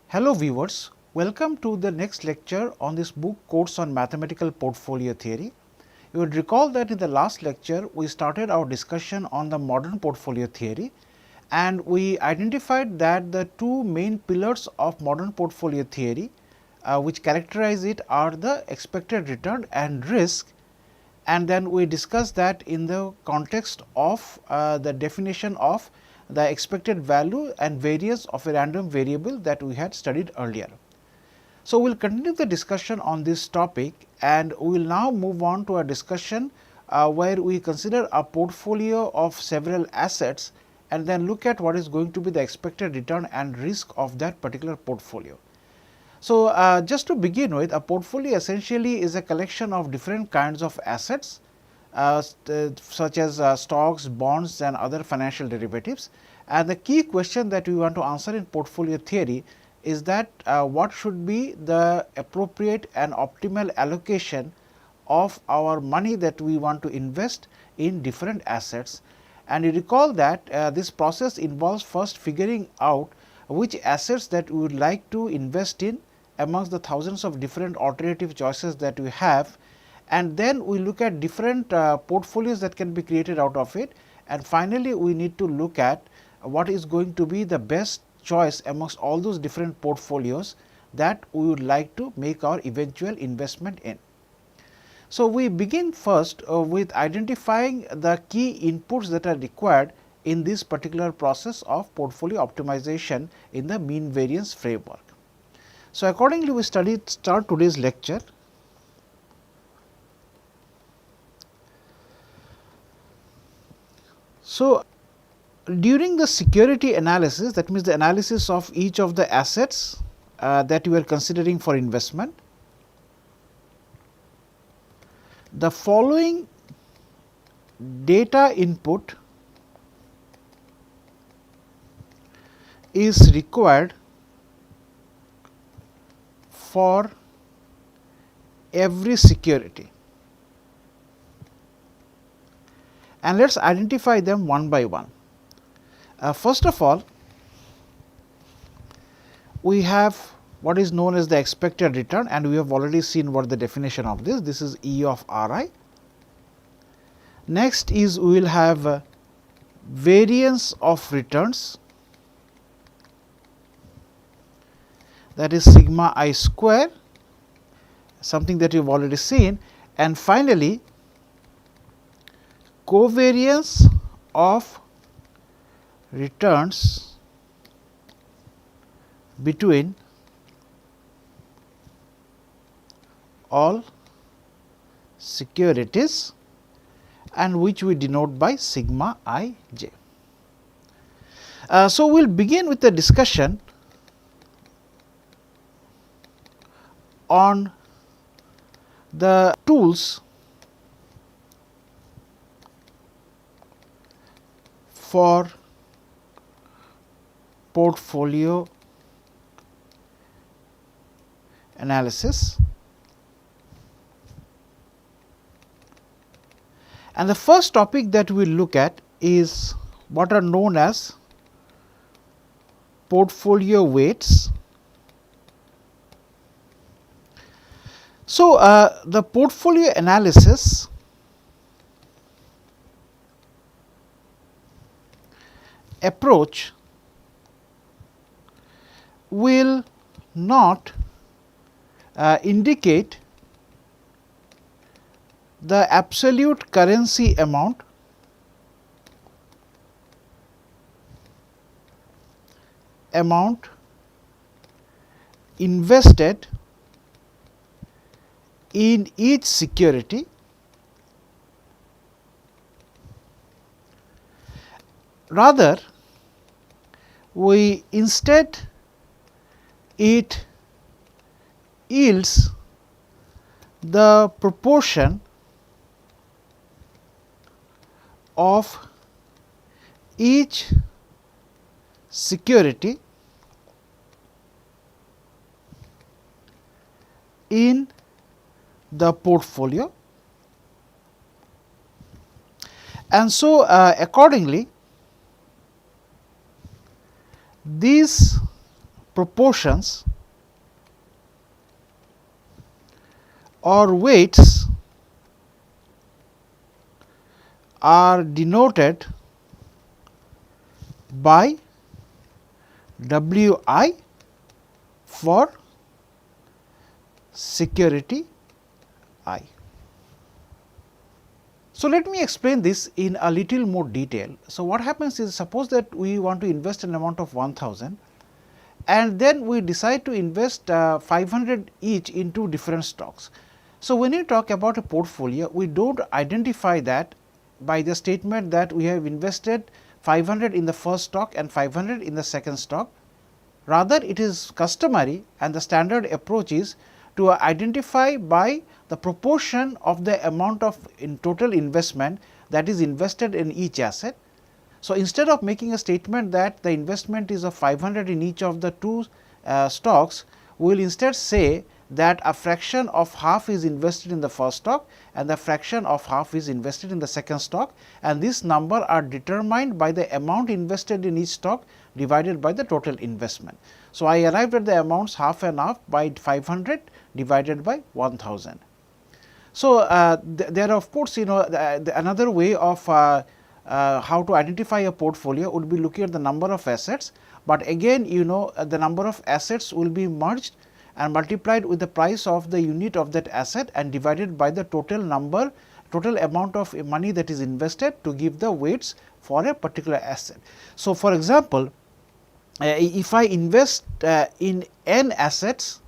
Hello viewers, welcome to the next lecture on this book course on mathematical portfolio theory. You would recall that in the last lecture we started our discussion on the modern portfolio theory and we identified that the two main pillars of modern portfolio theory which characterize it are the expected return and risk, and then we discussed that in the context of the definition of the expected value and variance of a random variable that we had studied earlier. So, we will continue the discussion on this topic and we will now move on to a discussion where we consider a portfolio of several assets and then look at what is going to be the expected return and risk of that particular portfolio. So, just to begin with, a portfolio essentially is a collection of different kinds of assets such as stocks, bonds and other financial derivatives. And the key question that we want to answer in portfolio theory is that what should be the appropriate and optimal allocation of our money that we want to invest in different assets. And you recall that this process involves first figuring out which assets that we would like to invest in amongst the thousands of different alternative choices that we have, and then we look at different portfolios that can be created out of it, and finally we need to look at what is going to be the best choice amongst all those different portfolios that we would like to make our eventual investment in. So, we begin first with identifying the key inputs that are required in this particular process of portfolio optimization in the mean variance framework. So, accordingly we start today's lecture. So, during the security analysis, that means the analysis of each of the assets that you are considering for investment, the following data input is required for every security, and let us identify them one by one. First of all, we have what is known as the expected return, and we have already seen what the definition of this. This is E of R I. Next is we will have variance of returns, that is sigma I square, something that you have already seen, and finally covariance of returns between all securities, and which we denote by sigma I j. So, we will begin with the discussion on the tools for portfolio analysis. And the first topic that we will look at is what are known as portfolio weights. So, the portfolio analysis approach will not indicate the absolute currency amount invested in each security, rather we instead it yields the proportion of each security in the portfolio, and so accordingly these proportions or weights are denoted by Wi for security I. So, let me explain this in a little more detail. So, what happens is, suppose that we want to invest an amount of 1000 and then we decide to invest 500 each into different stocks. So, when you talk about a portfolio, we do not identify that by the statement that we have invested 500 in the first stock and 500 in the second stock. Rather, it is customary and the standard approach is to identify by the proportion of the amount of total investment that is invested in each asset. So, instead of making a statement that the investment is of 500 in each of the two stocks, we will instead say that a fraction of half is invested in the first stock and the fraction of half is invested in the second stock, and this number are determined by the amount invested in each stock divided by the total investment. So, I arrived at the amounts half and half by 500 divided by 1000. So, there of course, another way of how to identify a portfolio would be looking at the number of assets, but again the number of assets will be merged and multiplied with the price of the unit of that asset and divided by the total amount of money that is invested to give the weights for a particular asset. So, for example, if I invest in n assets,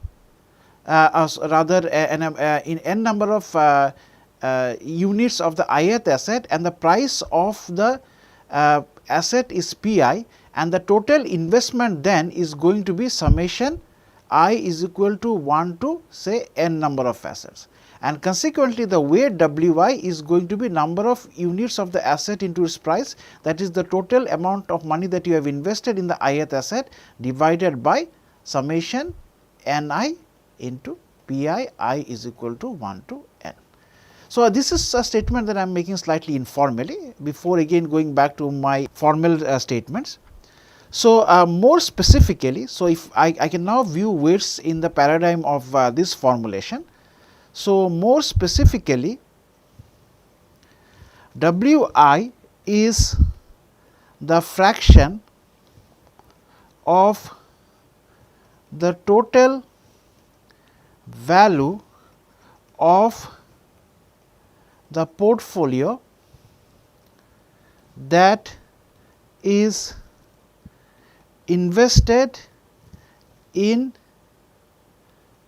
in n number of units of the ith asset, and the price of the asset is Pi, and the total investment then is going to be summation I is equal to 1 to say n number of assets, and consequently the weight Wi is going to be number of units of the asset into its price, that is the total amount of money that you have invested in the ith asset divided by summation Ni into Pi I is equal to 1 to n. So, this is a statement that I am making slightly informally before again going back to my formal statements. So, more specifically, so if I can now view weights in the paradigm of this formulation. So, more specifically, Wi is the fraction of the total value of the portfolio that is invested in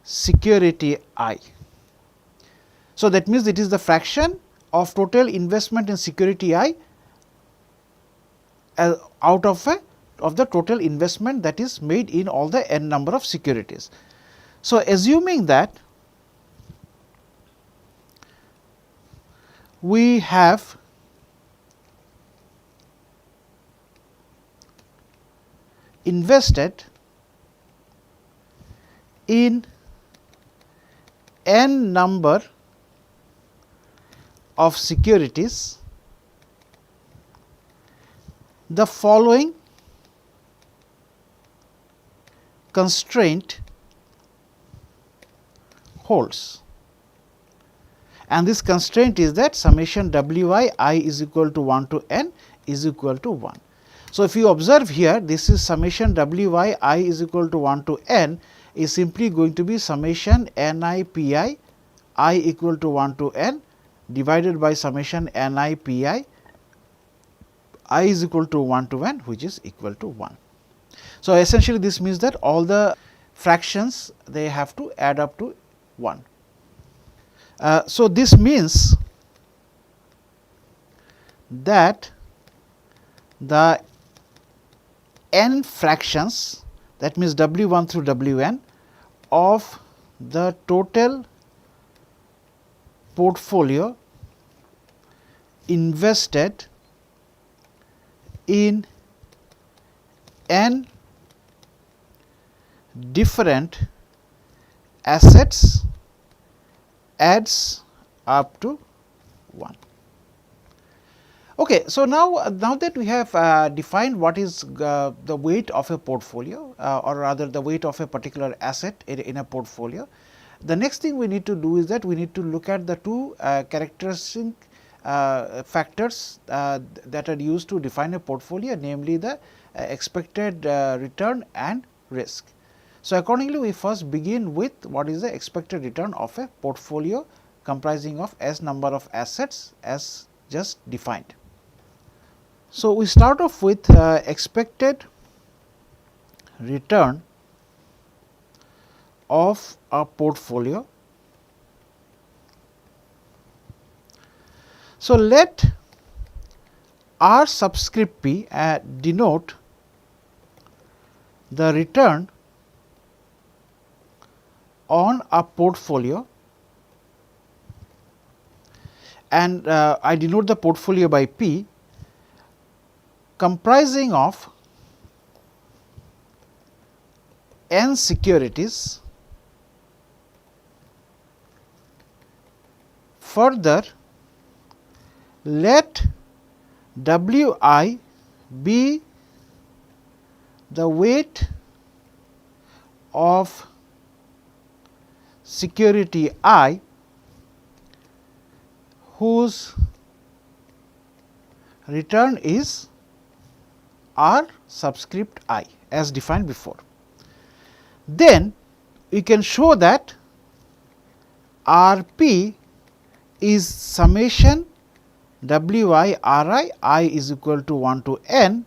security I. So, that means it is the fraction of total investment in security I out of the total investment that is made in all the n number of securities. So, assuming that we have invested in n number of securities, the following constraint holds, and this constraint is that summation Wi I is equal to 1 to n is equal to 1. So, if you observe here, this is summation Wi I is equal to 1 to n is simply going to be summation Ni Pi I equal to 1 to n divided by summation Ni Pi I is equal to 1 to n, which is equal to 1. So, essentially this means that all the fractions they have to add up to 1. So, this means that the n fractions, that means W1 through Wn of the total portfolio invested in n different assets adds up to 1. Okay, so now that we have defined what is the weight of a portfolio, or rather the weight of a particular asset in a portfolio, the next thing we need to do is that we need to look at the two characteristic factors that are used to define a portfolio, namely the expected return and risk. So, accordingly, we first begin with what is the expected return of a portfolio comprising of S number of assets as just defined. So, we start off with expected return of a portfolio. So, let R subscript P denote the return on a portfolio, and I denote the portfolio by P comprising of n securities. Further, let Wi be the weight of security I whose return is R subscript I as defined before. Then we can show that R P is summation Wi I is equal to 1 to n,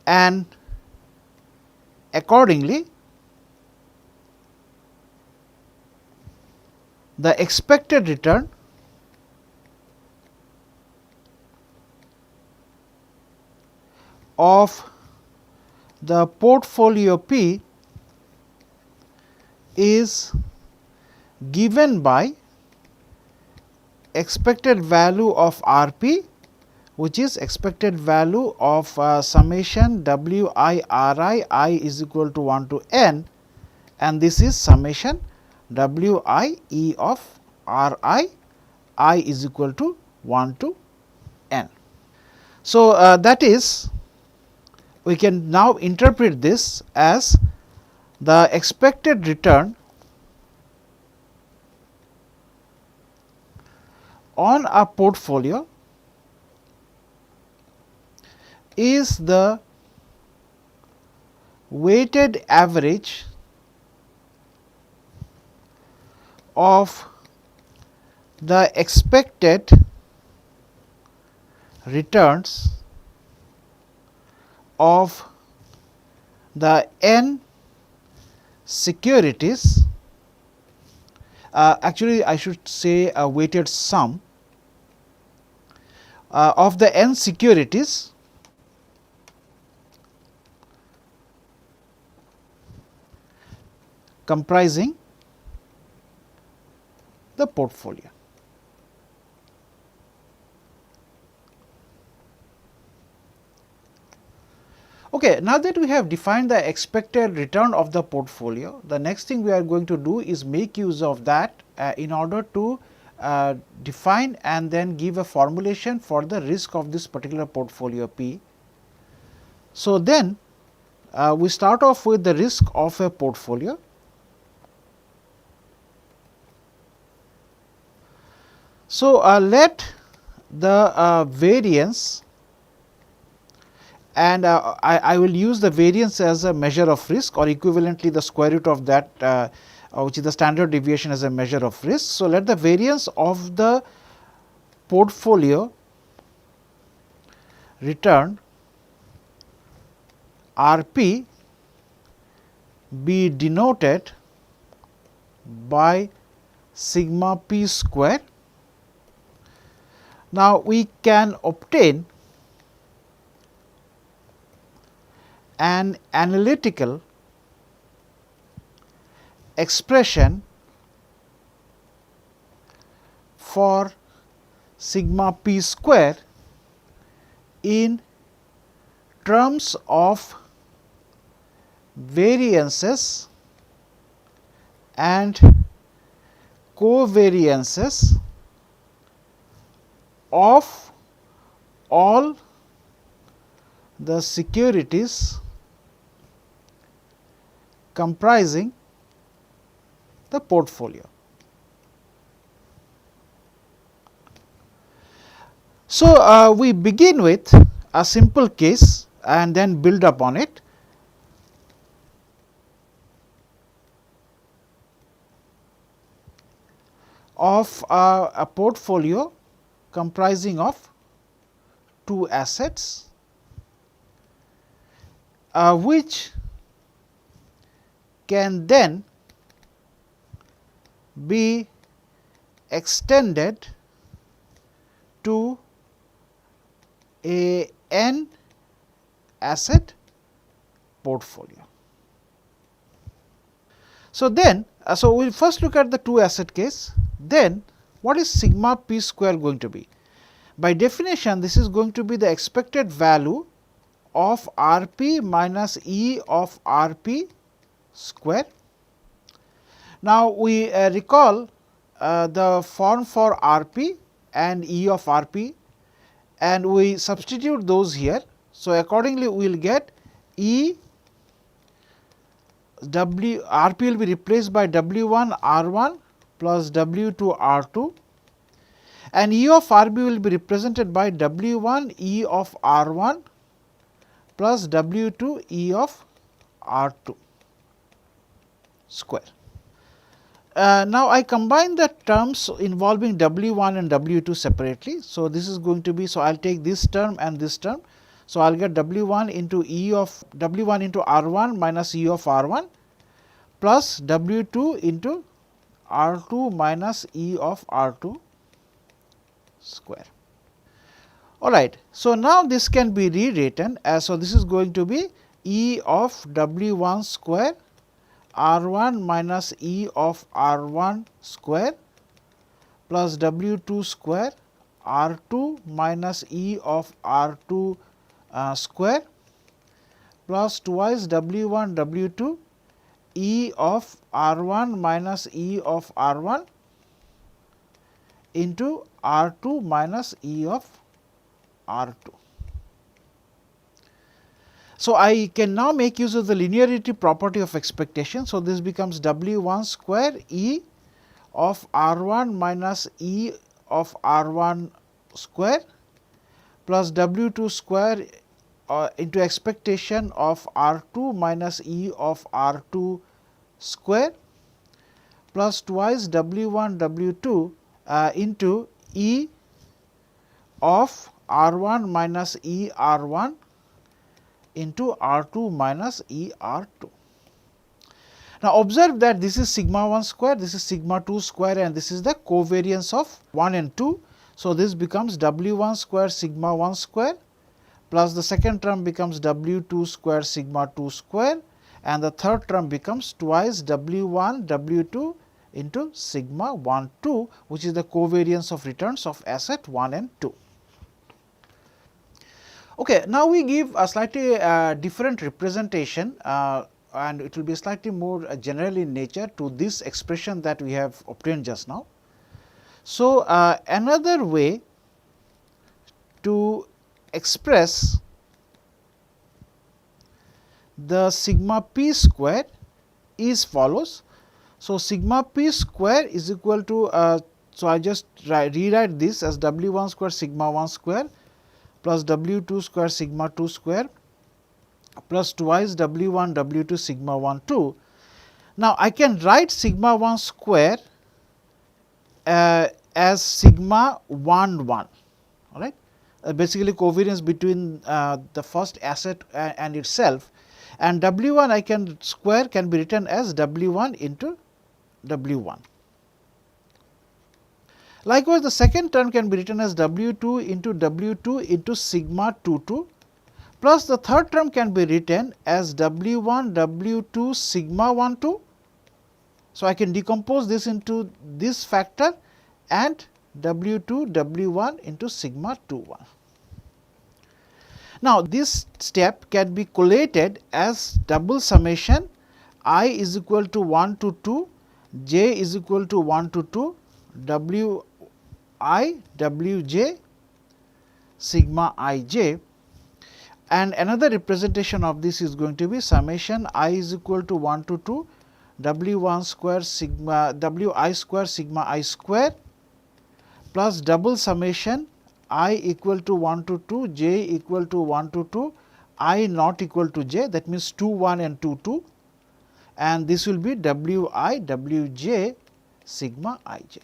and accordingly the expected return of the portfolio P is given by expected value of R P, which is expected value of summation Wi I is equal to 1 to n, and this is summation Wi E of I is equal to 1 to n. So, that is, we can now interpret this as the expected return on a portfolio is the weighted average of the expected returns of the n securities, actually I should say a weighted sum of the n securities comprising the portfolio. Okay, now that we have defined the expected return of the portfolio, the next thing we are going to do is make use of that in order to define and then give a formulation for the risk of this particular portfolio P. So, then we start off with the risk of a portfolio. So, let the variance, and I will use the variance as a measure of risk, or equivalently the square root of that which is the standard deviation as a measure of risk. So, let the variance of the portfolio return R P be denoted by sigma p square. Now, we can obtain an analytical expression for sigma p square in terms of variances and covariances of all the securities comprising the portfolio. So, we begin with a simple case and then build upon it. Of a portfolio comprising of two assets, which can then be extended to a n asset portfolio. So, then so we will first look at the two asset case. Then what is sigma p square going to be? By definition, this is going to be the expected value of R p minus E of R p square. Now, we recall the form for R p and E of R p, and we substitute those here. So, accordingly we will get E W R p will be replaced by W 1 R 1 plus W 2 R 2, and E of R b will be represented by W 1 E of R 1 plus W 2 E of R 2 square. Now, I combine the terms involving W 1 and W 2 separately. So, this is going to be, so I will take this term and this term. So, I will get W 1 into E of W 1 into R 1 minus E of R 1 plus W 2 into R 2 minus E of R 2 square. Alright. So, now this can be rewritten as, so this is going to be E of W 1 square R 1 minus E of R 1 square plus W 2 square R 2 minus E of R 2 square plus twice W 1 W 2 E of R 1 minus E of R 1 into R 2 minus E of R 2. So, I can now make use of the linearity property of expectation. So, this becomes W 1 square E of R 1 minus E of R 1 square plus W 2 square into expectation of R 2 minus E of R 2 square plus twice W 1 W 2 into E of R 1 minus E R 1 into R 2 minus E R 2. Now, observe that this is sigma 1 square, this is sigma 2 square, and this is the covariance of 1 and 2. So, this becomes W 1 square sigma 1 square plus the second term becomes W 2 square sigma 2 square, and the third term becomes twice W 1 W 2 into sigma 1 2, which is the covariance of returns of asset 1 and 2. Okay, now we give a slightly different representation and it will be slightly more general in nature to this expression that we have obtained just now. So, another way to express the sigma p square is follows. So, sigma p square is equal to, so I just rewrite this as W 1 square sigma 1 square plus W 2 square sigma 2 square plus twice W 1 W 2 sigma 1 2. Now, I can write sigma 1 square as sigma 1 1, all right. Basically covariance between the first asset and itself, and W 1 I can square can be written as W 1 into W 1. Likewise, the second term can be written as W 2 into sigma 2 2 plus the third term can be written as W 1 W 2 sigma 1 2. So, I can decompose this into this factor and W 2 W 1 into sigma 2 1. Now, this step can be collated as double summation I is equal to 1 to 2, j is equal to 1 to 2, W I W j sigma I j, and another representation of this is going to be summation I is equal to 1 to 2 W 1 square sigma W I square sigma I square plus double summation I equal to 1 to 2 j equal to 1 to 2 I not equal to j, that means 2 1 and 2 2, and this will be W I W j sigma I j.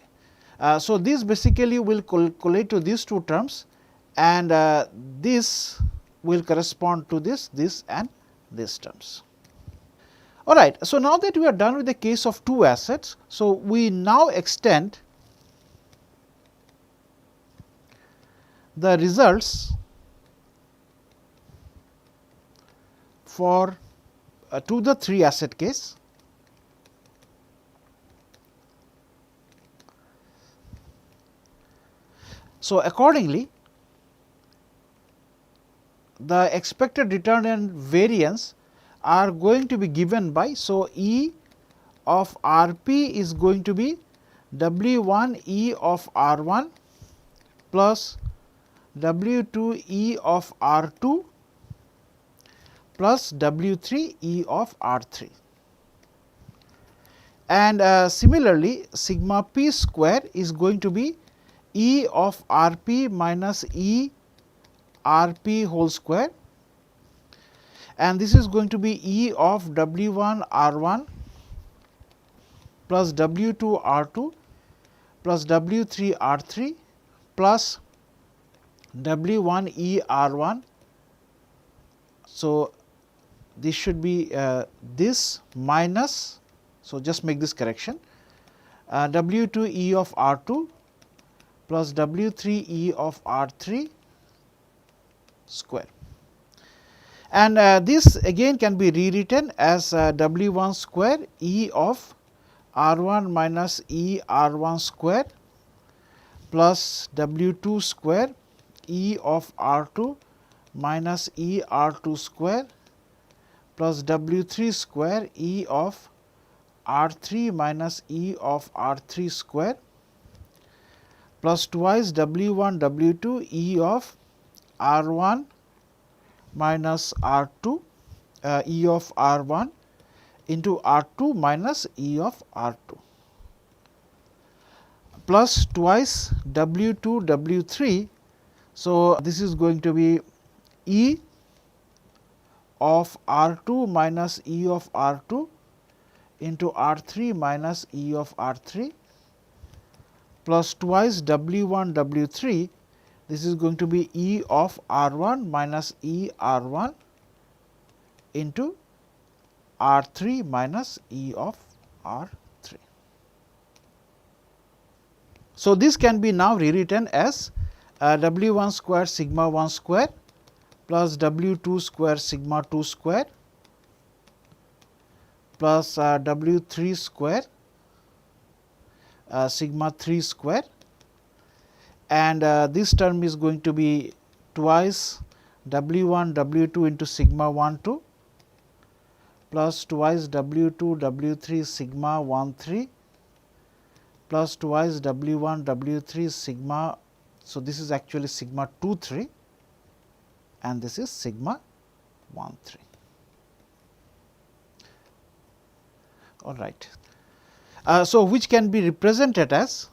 So, this basically will collate to these two terms, and this will correspond to this and these terms. Alright. So, now that we are done with the case of two assets, so we now extend the results for to the 3 asset case. So, accordingly, the expected return and variance are going to be given by, so E of R p is going to be W 1 E of R 1 plus W 2 E of R 2 plus W 3 E of R 3. And similarly, sigma p square is going to be E of R p minus E R p whole square, and this is going to be E of W 1 R 1 plus W 2 R 2 plus W 3 R 3 plus W 1 E R 1. So, this should be this minus, so just make this correction, W 2 E of R 2 plus W 3 E of R 3 square. And this again can be rewritten as W 1 square E of R 1 minus E R 1 square plus W 2 square E of R 2 minus E R 2 square plus W 3 square E of R 3 minus E of R 3 square plus twice W 1 W 2 E of R 1 minus R 2 E of R 1 into R 2 minus E of R 2 plus twice W 2 W 3. So, this is going to be E of R 2 minus E of R 2 into R 3 minus E of R 3 plus twice W 1 W 3. This is going to be E of R 1 minus E R 1 into R 3 minus E of R 3. So, this can be now rewritten as W 1 square sigma 1 square plus W 2 square sigma 2 square plus W 3 square sigma 3 square, and this term is going to be twice W 1 W 2 into sigma 1 2 plus twice W 2 W 3 sigma 1 3 plus twice W 1 W 3 sigma. So, this is actually sigma 2 3 and this is sigma 1 3. All right. So, which can be represented as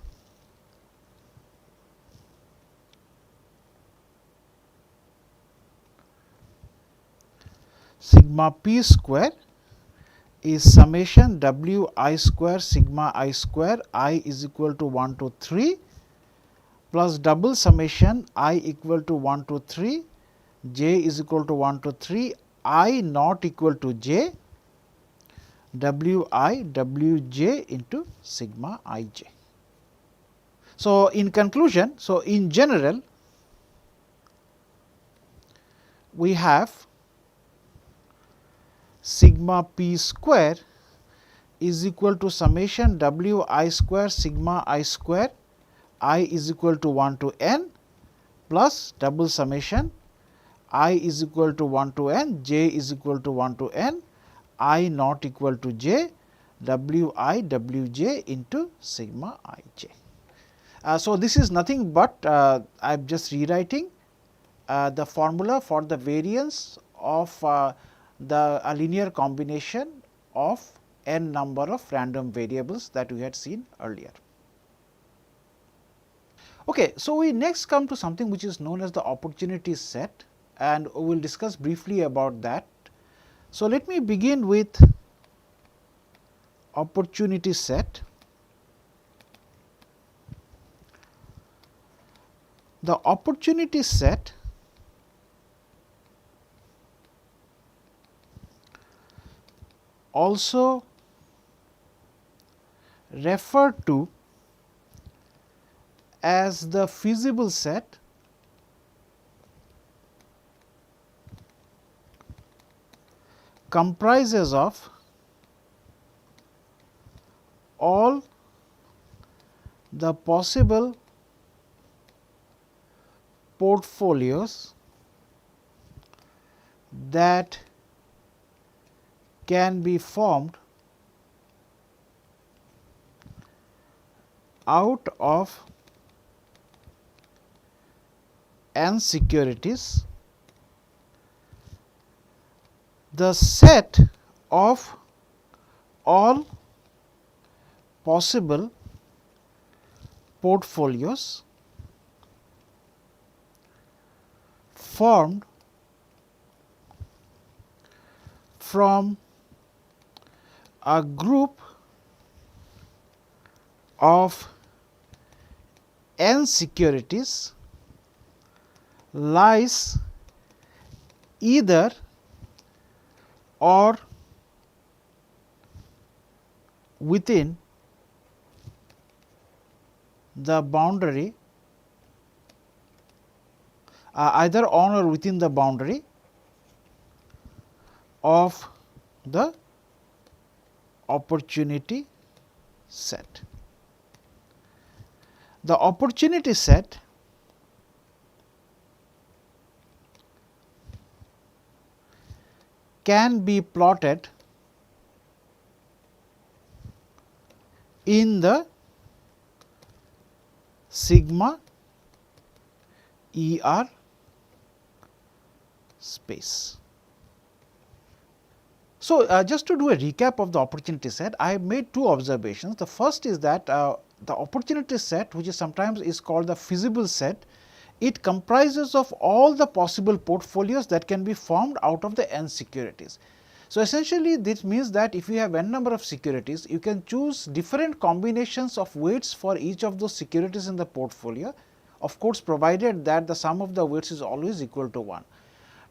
sigma p square is summation W I square sigma I square I is equal to 1 to 3 plus double summation I equal to 1 to 3 j is equal to 1 to 3 I not equal to j W I W j into sigma I j. So, in conclusion, so in general we have sigma p square is equal to summation W I square sigma I square I is equal to 1 to n plus double summation I is equal to 1 to n, j is equal to 1 to n, I not equal to j, W I W j into sigma I j. So, this is nothing but I am just rewriting the formula for the variance of a linear combination of n number of random variables that we had seen earlier. Okay, so we next come to something which is known as the opportunity set, and we will discuss briefly about that. So, let me begin with opportunity set. The opportunity set also referred to as the feasible set comprises of all the possible portfolios that can be formed out of n securities. The set of all possible portfolios formed from a group of n securities lies either or within the boundary, either on or within the boundary of the opportunity set. The opportunity set can be plotted in the sigma ER space. So, just to do a recap of the opportunity set, I have made two observations. The first is that the opportunity set, which is sometimes called the feasible set, it comprises of all the possible portfolios that can be formed out of the n securities. So, essentially this means that if you have n number of securities, you can choose different combinations of weights for each of those securities in the portfolio, of course, provided that the sum of the weights is always equal to 1.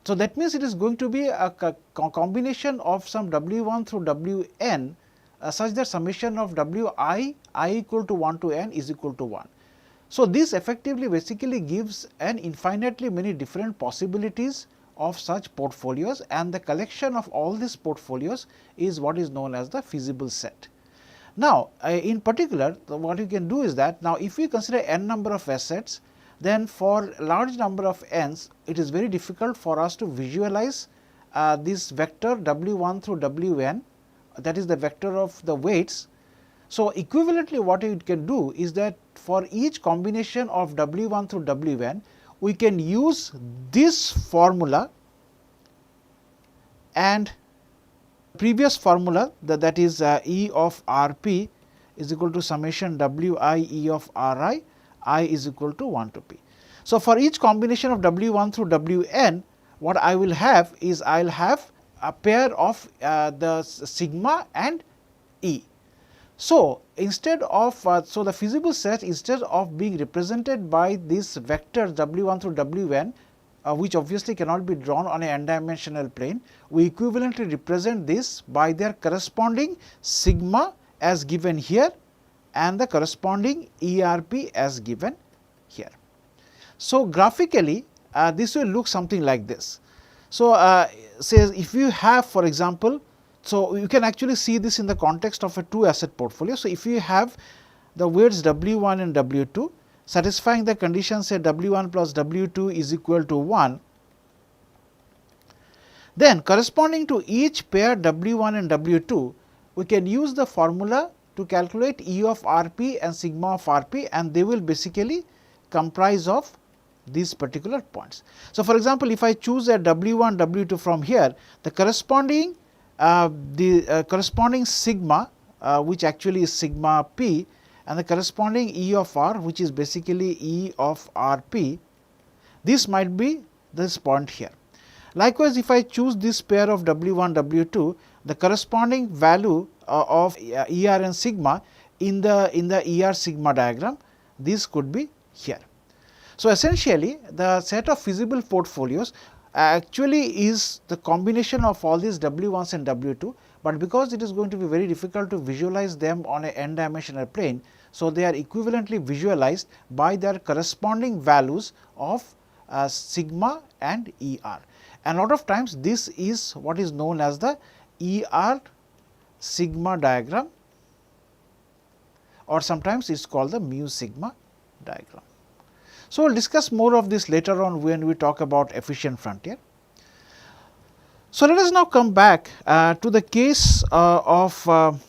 So, that means it is going to be a combination of some W 1 through W n such that summation of W I equal to 1 to n is equal to 1. So, this effectively basically gives an infinitely many different possibilities of such portfolios, and the collection of all these portfolios is what is known as the feasible set. Now, in particular what you can do is that, now if we consider n number of assets, then for large number of n's, it is very difficult for us to visualize this vector W 1 through W n, that is the vector of the weights. So, equivalently what we can do is that for each combination of W 1 through W n, we can use this formula and previous formula, that is E of R p is equal to summation W I E of R I is equal to 1 to p. So, for each combination of W 1 through W n, what I will have is I will have a pair of the sigma and E. So, instead of so the feasible set, instead of being represented by this vector W 1 through W n, which obviously cannot be drawn on a n dimensional plane, we equivalently represent this by their corresponding sigma as given here and the corresponding ERP as given here. So, graphically this will look something like this. So, says if you have, for example, so you can actually see this in the context of a 2 asset portfolio. So, if you have the weights W 1 and W 2 satisfying the condition, say W 1 plus W 2 is equal to 1, then corresponding to each pair W 1 and W 2, we can use the formula to calculate E of R p and sigma of R p, and they will basically comprise of these particular points. So, for example, if I choose a W1, W2 from here, the corresponding sigma, which actually is sigma p, and the corresponding E of r, which is basically E of r p, this might be this point here. Likewise, if I choose this pair of W1, W2, the corresponding value of ER and sigma in the ER sigma diagram, this could be here. So, essentially the set of feasible portfolios actually is the combination of all these W1s and W2, but because it is going to be very difficult to visualize them on an n dimensional plane, so they are equivalently visualized by their corresponding values of sigma and ER. And a lot of times this is what is known as the ER sigma diagram, or sometimes it is called the mu sigma diagram. So, we will discuss more of this later on when we talk about efficient frontier. So, let us now come back to the case of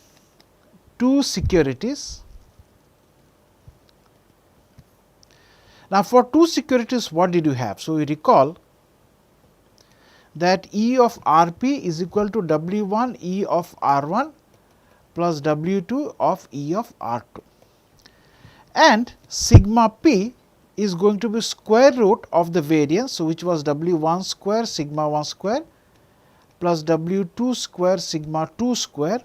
two securities. Now, for two securities, what did you have? So, we recall that E of R p is equal to W 1 E of R 1 plus W 2 of E of R 2, and sigma p is going to be square root of the variance. So, which was W 1 square sigma 1 square plus W 2 square sigma 2 square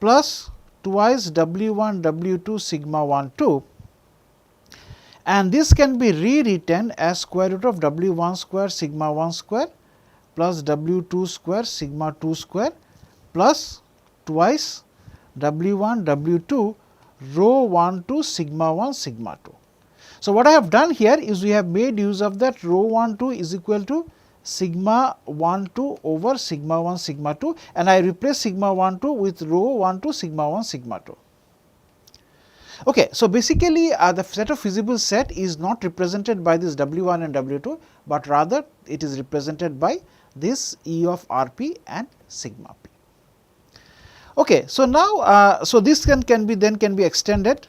plus twice W 1 W 2 sigma 1 2, and this can be rewritten as square root of W 1 square sigma 1 square plus W 2 square sigma 2 square plus twice W 1 W 2 rho 1 2 sigma 1 sigma 2. So, what I have done here is we have made use of that rho 1 2 is equal to sigma 1 2 over sigma 1 sigma 2, and I replace sigma 1 2 with rho 1 2 sigma 1 sigma 2. Okay, so basically the set of feasible set is not represented by this W 1 and W 2, but rather it is represented by this E of R p and sigma p. Okay, so now so this can be extended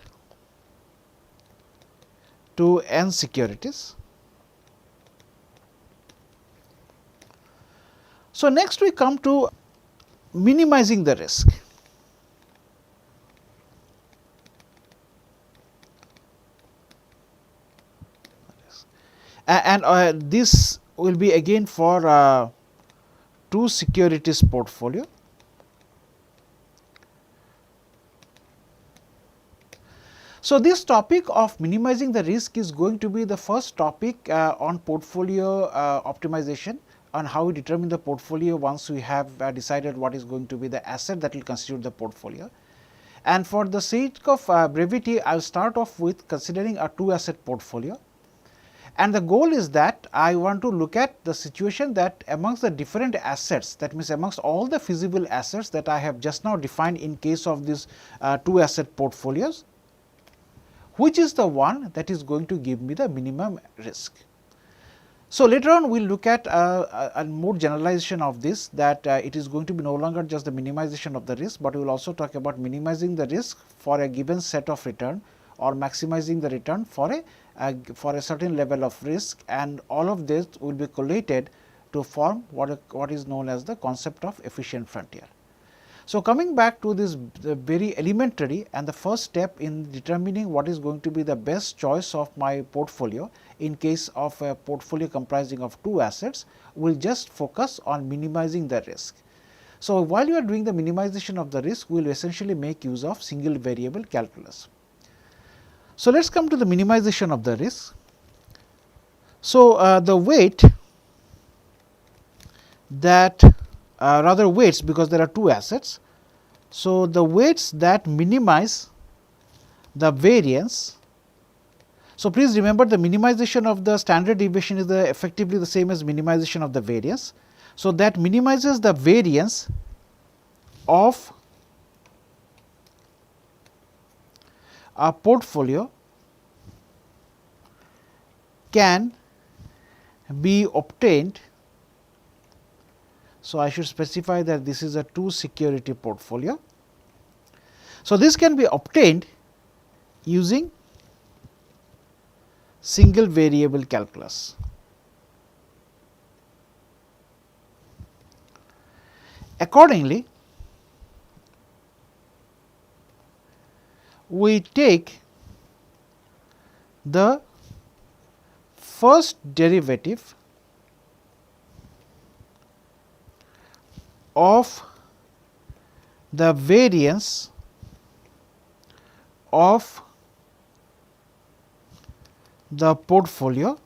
to n securities. So, next we come to minimizing the risk. And this will be again for two securities portfolio. So, this topic of minimizing the risk is going to be the first topic on portfolio optimization, on how we determine the portfolio once we have decided what is going to be the asset that will constitute the portfolio. And for the sake of brevity, I will start off with considering a two asset portfolio. And the goal is that I want to look at the situation that amongst the different assets, that means amongst all the feasible assets that I have just now defined in case of these two asset portfolios, which is the one that is going to give me the minimum risk. So, later on we will look at a more generalization of this, that it is going to be no longer just the minimization of the risk, but we will also talk about minimizing the risk for a given set of return, or maximizing the return for a certain level of risk, and all of this will be collated to form what is known as the concept of efficient frontier. So, coming back to this very elementary and the first step in determining what is going to be the best choice of my portfolio in case of a portfolio comprising of two assets, we will just focus on minimizing the risk. So, while you are doing the minimization of the risk, we will essentially make use of single variable calculus. So, let us come to the minimization of the risk. So, the weight that rather weights, because there are two assets. So, the weights that minimize the variance. So, please remember the minimization of the standard deviation is effectively the same as minimization of the variance. So, that minimizes the variance of a portfolio can be obtained. So, I should specify that this is a two security portfolio. So, this can be obtained using single variable calculus. Accordingly, we take the first derivative of the variance of the portfolio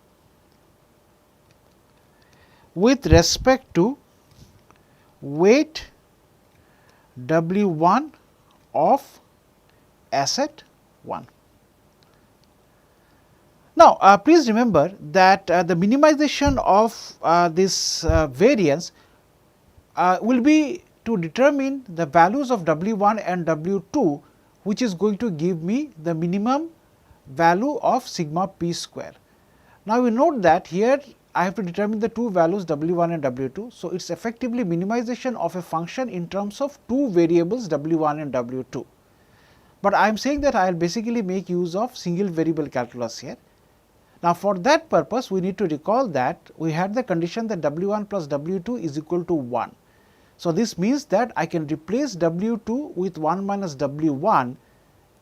with respect to weight W1 of asset 1. Now, please remember that the minimization of this variance will be to determine the values of W1 and W2, which is going to give me the minimum value of sigma p square. Now, we note that here I have to determine the two values W1 and W2. So, it is effectively minimization of a function in terms of two variables W1 and W2. But I am saying that I will basically make use of single variable calculus here. Now, for that purpose we need to recall that we had the condition that W1 plus W2 is equal to 1. So, this means that I can replace W2 with 1 minus W1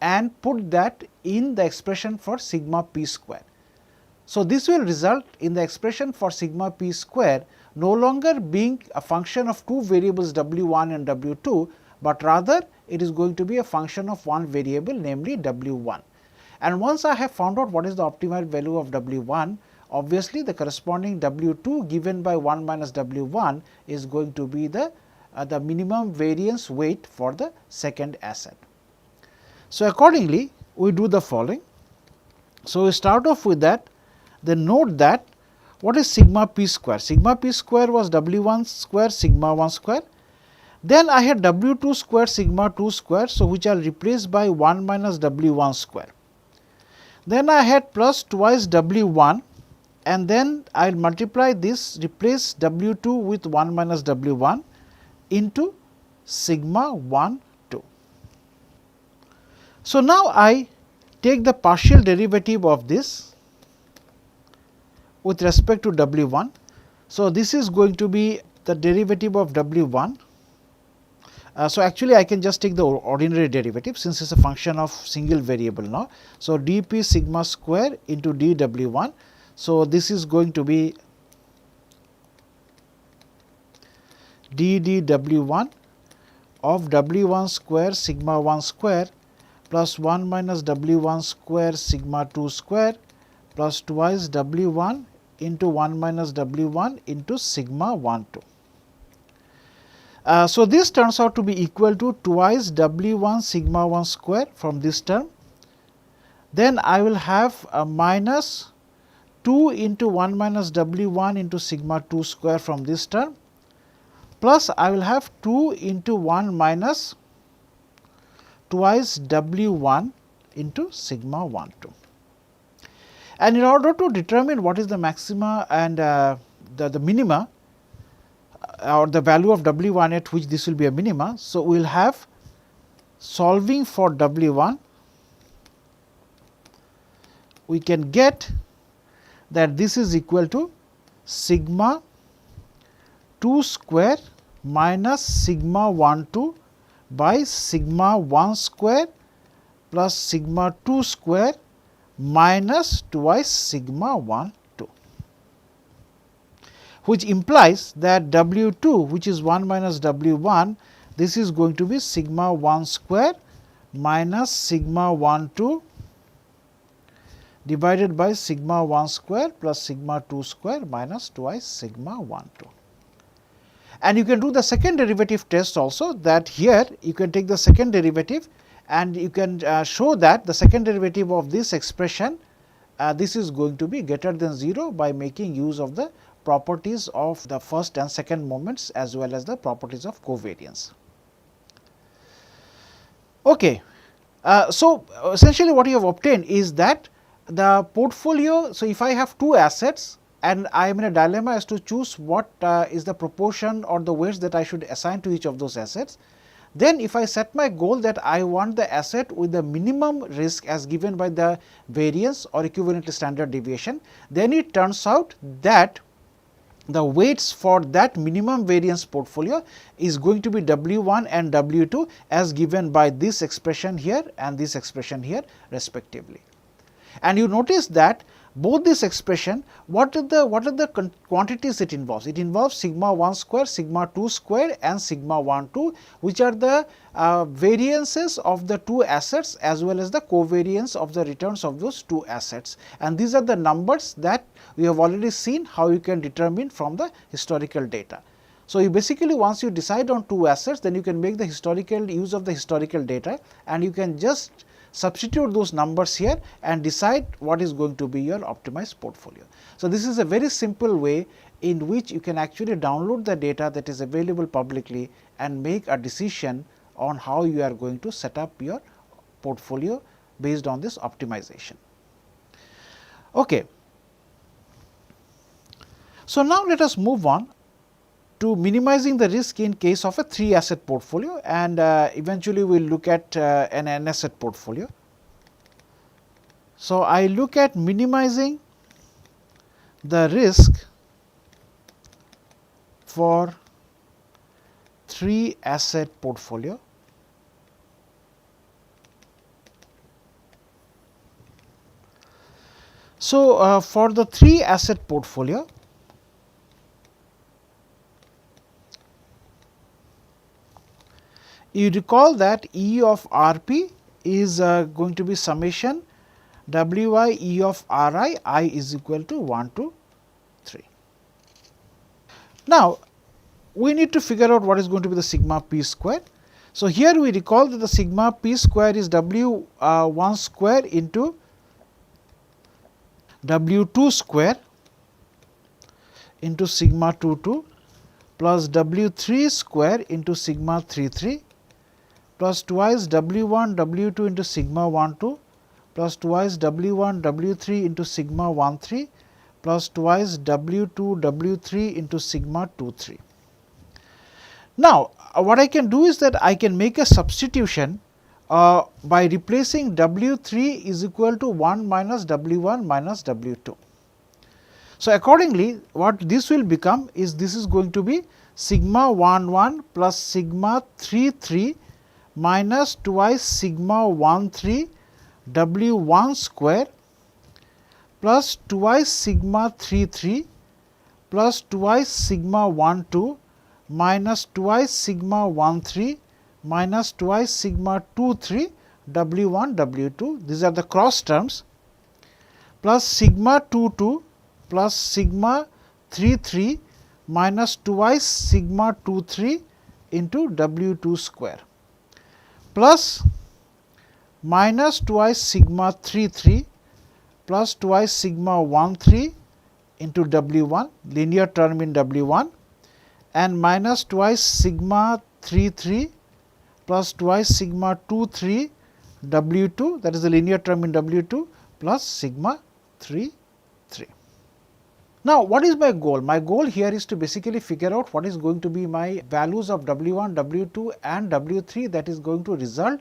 and put that in the expression for sigma p square. So, this will result in the expression for sigma p square no longer being a function of two variables W1 and W2, but rather it is going to be a function of one variable, namely W1. And once I have found out what is the optimal value of W1, obviously the corresponding W2 given by 1 minus W1 is going to be the minimum variance weight for the second asset. So, accordingly we do the following. So, we start off with that, then note that what is sigma p square? Sigma p square was W1 square sigma 1 square. Then I had W2 square sigma 2 square, so which I will replace by 1 minus W1 square. Then I had plus twice W1 and then I will multiply this, replace W2 with 1 minus W1 into sigma 1 2. So, now I take the partial derivative of this with respect to W1. So, this is going to be the derivative of W1. So, actually I can just take the ordinary derivative since it is a function of single variable now. So, dp sigma square into dW1. So, this is going to be ddW1 of W1 square sigma 1 square plus 1 minus W1 square sigma 2 square plus twice W1 into 1 minus W1 into sigma 1 2. So, this turns out to be equal to twice W1 sigma 1 square from this term. Then I will have a minus 2 into 1 minus W1 into sigma 2 square from this term, plus I will have 2 into 1 minus twice W1 into sigma 1 2. And in order to determine what is the maxima and the minima or the value of W1 at which this will be a minima. So, we will have solving for W1, we can get that this is equal to sigma 2 square minus sigma 1 2 by sigma 1 square plus sigma 2 square minus twice sigma 1 2, which implies that W2, which is 1 minus W1, this is going to be sigma 1 square minus sigma 1 2 divided by sigma 1 square plus sigma 2 square minus twice sigma 1 2. And you can do the second derivative test also, that here you can take the second derivative and you can show that the second derivative of this expression, this is going to be greater than 0 by making use of the properties of the first and second moments as well as the properties of covariance. Okay. So, essentially what you have obtained is that the portfolio, so if I have two assets and I am in a dilemma as to choose what is the proportion or the weights that I should assign to each of those assets, Then if I set my goal that I want the asset with the minimum risk as given by the variance or equivalently standard deviation, then it turns out that the weights for that minimum variance portfolio is going to be W1 and W2 as given by this expression here and this expression here respectively. And you notice that both this expression, what are the quantities it involves? It involves sigma 1 square, sigma 2 square and sigma 1 2, which are the variances of the two assets as well as the covariance of the returns of those two assets. And these are the numbers that we have already seen how you can determine from the historical data. So, you basically once you decide on two assets, then you can make the historical use of the historical data and you can just substitute those numbers here and decide what is going to be your optimized portfolio. So, this is a very simple way in which you can actually download the data that is available publicly and make a decision on how you are going to set up your portfolio based on this optimization. Okay. So, now let us move on to minimizing the risk in case of a 3 asset portfolio, and eventually we will look at an n asset portfolio. So, I look at minimizing the risk for 3 asset portfolio. So, for the 3 asset portfolio, you recall that E of R p is going to be summation W I E of R I is equal to 1 to 3. Now, we need to figure out what is going to be the sigma p square. So, here we recall that the sigma p square is W 1 square into W 2 square into sigma 2 2 plus W 3 square into sigma 3 3 plus twice W 1 W 2 into sigma 1 2 plus twice W 1 W 3 into sigma 1 3 plus twice W 2 W 3 into sigma 2 3. Now, what I can do is that I can make a substitution by replacing W 3 is equal to 1 minus W 1 minus W 2. So, accordingly what this will become is this is going to be sigma 1 1 plus sigma 3 3 minus twice sigma 1 3 W 1 square plus twice sigma 3 3 plus twice sigma 1 2 minus twice sigma 1 3 minus twice sigma 2 3 W 1 W 2, these are the cross terms, plus sigma 2 2 plus sigma 3 3 minus twice sigma 2 3 into W 2 square plus minus twice sigma 3 3 plus twice sigma 1 3 into W 1, linear term in W 1, and minus twice sigma 3 3 plus twice sigma 2 3 W 2, that is the linear term in W 2, plus sigma 3 3. Now, what is my goal? My goal here is to basically figure out what is going to be my values of W 1, W 2 and W 3 that is going to result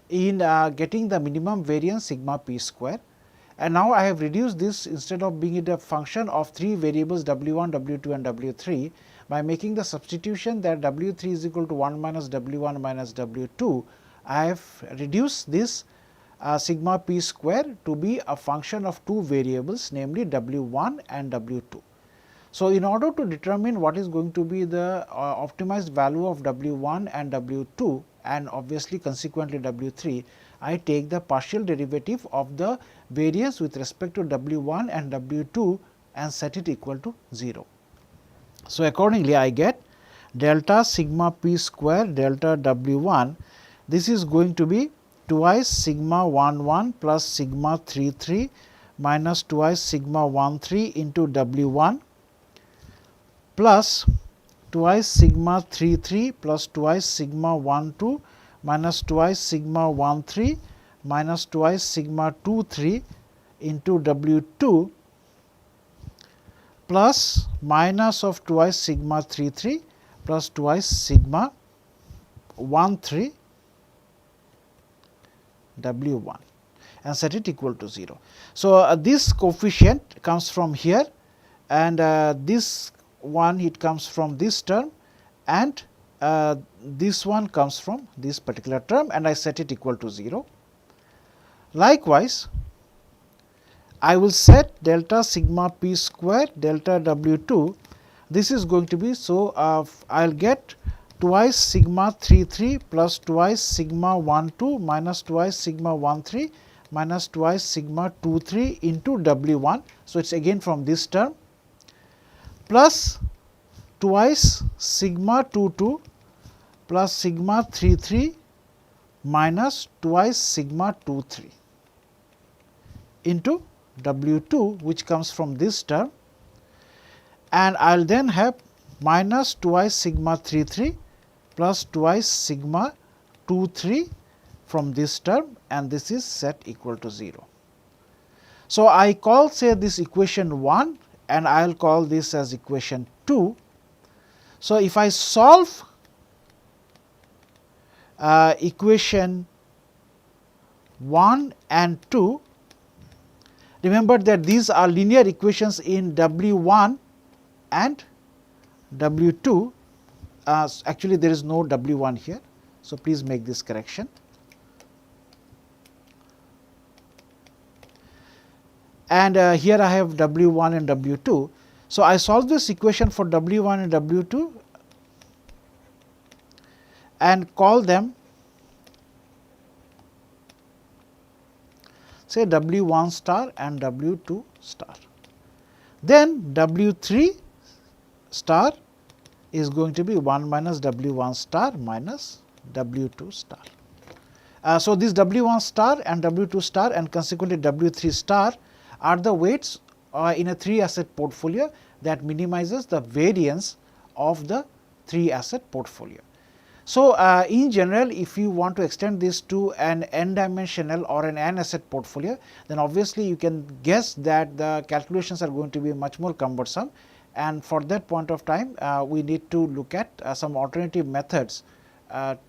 in getting the minimum variance sigma p square. And now, I have reduced this, instead of being it a function of 3 variables W 1, W 2 and W 3, by making the substitution that W 3 is equal to 1 minus W 1 minus W 2, I have reduced this sigma p square to be a function of 2 variables, namely W 1 and W 2. So, in order to determine what is going to be the optimized value of W 1 and W 2 and obviously consequently W 3, I take the partial derivative of the variance with respect to W 1 and W 2 and set it equal to 0. So, accordingly I get delta sigma p square delta W 1, this is going to be twice sigma 1 1 plus sigma 3 3 minus twice sigma 1 3 into W 1 plus twice sigma 3 3 plus twice sigma 1 2 minus twice sigma 1 3 minus twice sigma 2 3 into W 2 plus minus of twice sigma 3 3 plus twice sigma 1 3 W1 and set it equal to 0. So, this coefficient comes from here, and this one it comes from this term, and this one comes from this particular term, and I set it equal to 0. Likewise, I will set delta sigma p square delta W2. This is going to be, so I will get twice sigma 33 plus twice sigma 12 minus twice sigma 13 minus twice sigma 23 into W1. So, it is again from this term, plus twice sigma 22 plus sigma 33 minus twice sigma 23 into W2, which comes from this term, and I will then have minus twice sigma 33 plus twice sigma 23 from this term, and this is set equal to 0. So, I call say this equation 1, and I will call this as equation 2. So, if I solve equation 1 and 2, remember that these are linear equations in W1 and W2. Actually, there is no W1 here. So, please make this correction. And here I have W1 and W2. So, I solve this equation for W1 and W2 and call them say W1 star and W2 star. Then W3 star is going to be 1 minus W1 star minus W2 star. So, this W1 star and W2 star and consequently W3 star are the weights in a 3 asset portfolio that minimizes the variance of the 3 asset portfolio. So, in general, if you want to extend this to an n dimensional or an n asset portfolio, then obviously you can guess that the calculations are going to be much more cumbersome, and for that point of time we need to look at some alternative methods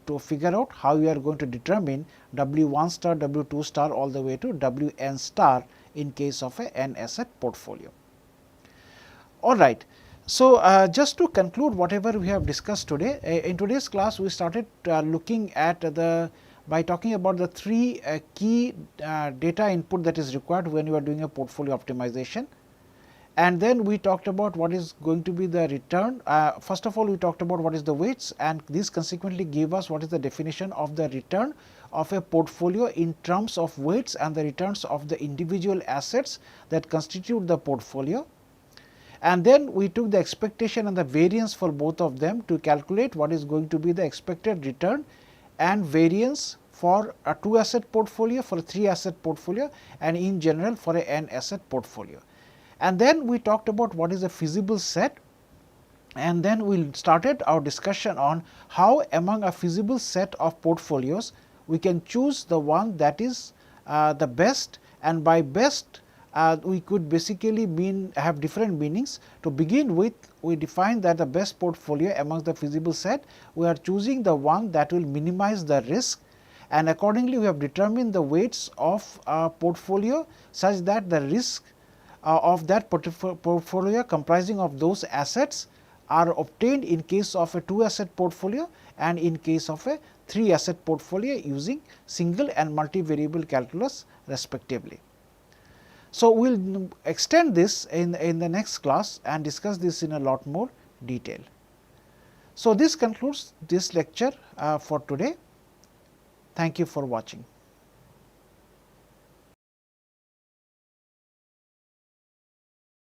to figure out how you are going to determine W1 star, W2 star all the way to Wn star in case of a n asset portfolio. All right. So, just to conclude whatever we have discussed today, in today's class we started looking at by talking about the 3 key data input that is required when you are doing a portfolio optimization. And then we talked about what is going to be the return. First of all, we talked about what is the weights, and this consequently gave us what is the definition of the return of a portfolio in terms of weights and the returns of the individual assets that constitute the portfolio. And then we took the expectation and the variance for both of them to calculate what is going to be the expected return and variance for a 2 asset portfolio, for a 3 asset portfolio, and in general for a n asset portfolio. And then we talked about what is a feasible set, and then we started our discussion on how among a feasible set of portfolios we can choose the one that is the best, and by best we could basically have different meanings. To begin with, we define that the best portfolio amongst the feasible set, we are choosing the one that will minimize the risk, and accordingly we have determined the weights of a portfolio such that the risk of that portfolio comprising of those assets are obtained in case of a 2 asset portfolio and in case of a 3 asset portfolio using single and multivariable calculus respectively. So, we will extend this in the next class and discuss this in a lot more detail. So, this concludes this lecture for today. Thank you for watching.